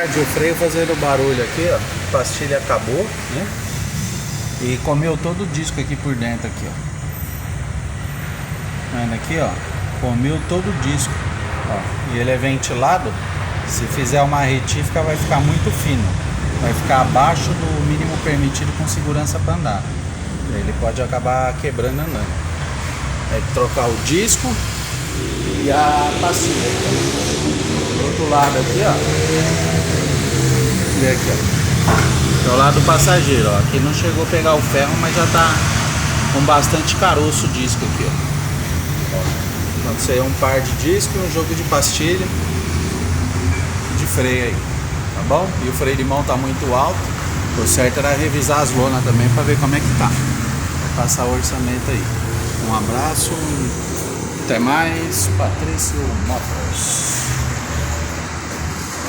O freio fazendo barulho aqui, ó. A pastilha acabou, né? E comeu todo o disco aqui por dentro aqui, ó. Vendo aqui, ó. Comeu todo o disco, ó. E ele é ventilado. Se fizer uma retífica vai ficar muito fino. Vai ficar abaixo do mínimo permitido com segurança para andar. Ele pode acabar quebrando andando. É trocar o disco e a pastilha. Do outro lado aqui, ó. E aqui, ó. É o lado do passageiro, ó. Aqui não chegou a pegar o ferro, mas já tá com bastante caroço o disco aqui, ó. Então isso aí é um par de disco e um jogo de pastilha de freio aí, tá bom? E o freio de mão tá muito alto. O certo era revisar as lonas também para ver como é que tá. Vou passar o orçamento aí. Um abraço, até mais, Patrício Motors.